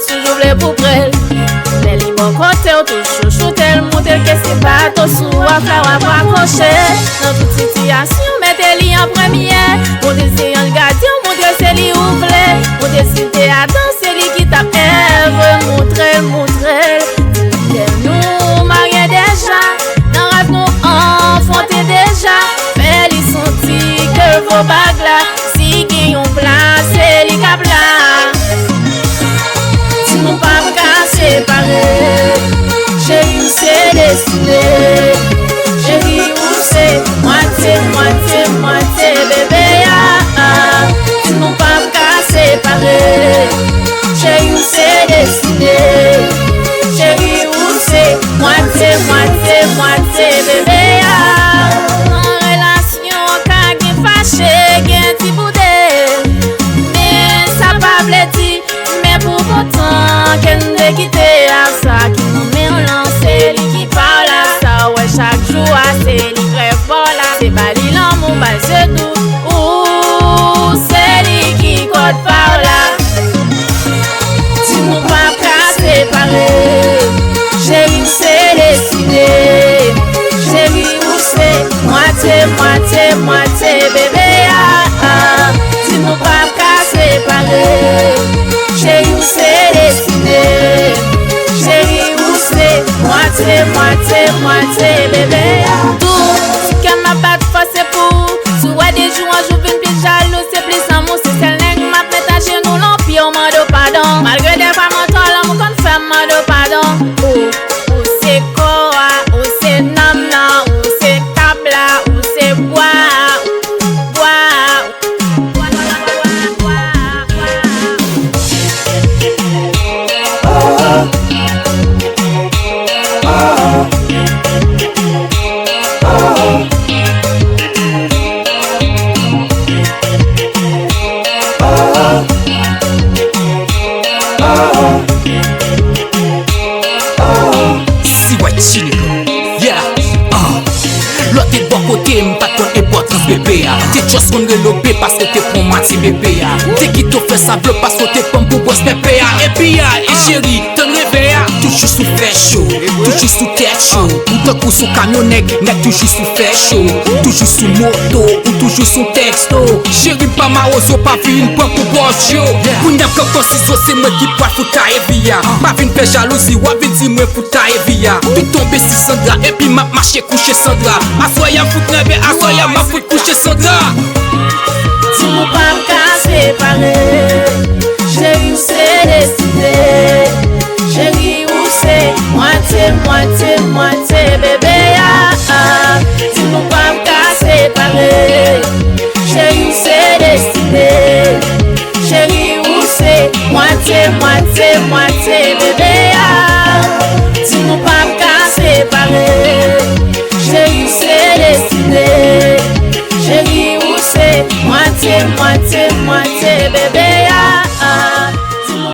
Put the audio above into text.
Toujours les pour près. Les libres côté, toujours chouter, monter, que c'est pas tout sous à fleur à pas accrocher. Dans toute situation, mettez-les en première. Mon désir en gardien, mon Dieu, c'est lui ouvert. Mon désir à danser, lui qui tape, montrer. Nous mariés déjà, dans rêve nous enfantés déjà. Fais lui sentir que vos bagues là, si qui ont place, c'est lui cap là. Nous pas séparer, chérie, c'est destiné. Chérie, où c'est moitié, bébé. Nous pas séparer, chérie, c'est destiné. Chérie, où c'est moitié, bébé. En relation, quand il fâché, il y a un petit bout de, mais ça pas blêti. Pour autant qu'elle ne quitte à ça, qui nous met en lancé, lui qui parle à ça, ouais, chaque jour c'est lui rêve voilà, c'est pas lui l'amour, bah c'est tout, ouh, c'est lui qui code par là. Dis-nous pas qu'à séparer, chérie, c'est destiné, chérie, où c'est moitié, bébé, dis-nous pas qu'à séparer. Chérie, où c'est destiné. Chérie, où c'est moitié, bébé. Tout ce qu'elle m'a pas de fois, c'est pour. Soit des jours, un jour, une petite jalouse, c'est plus amour. C'est celle qui m'a fait à genoux, l'empire, on m'a de pardon. Malgré des femmes en toi, l'amour qu'on fait, m'a de pardon. Où c'est quoi, où c'est namna, où c'est tabla, où c'est bois. T'es juste qu'on relobé parce que t'es pour moitié bébé. T'es qui te fait ça bleu parce que t'es comme pour boss bébé. Et puis et chérie, t'en rêves. Toujours sous fait chaud, toujours sous tête chaud. Ou t'en coup sous camionnette, n'est toujours sous fait chaud. Toujours sous moto, ou toujours sous texto. Chérie, pas ma rose, pas vu une pointe pour boss yo. Pour n'y a que si c'est moi qui pointe pour ta evia. Pas vu une fait jalousie, ou vu dire moi pour ta evia. Tu tombes si Sandra, et puis m'a marché coucher Sandra. Assoya fout neve, assoya ma fout coucher Sandra. Dis-nous pas qu'à séparer, chérie, où c'est destiné. Chérie, où c'est moitié, bébé. Dis-nous pas qu'à séparer, chérie, où c'est destiné. Chérie, où c'est moitié, bébé. Dis-nous pas qu'à séparer, chérie, où c'est destiné. Chérie, où c'est moitié,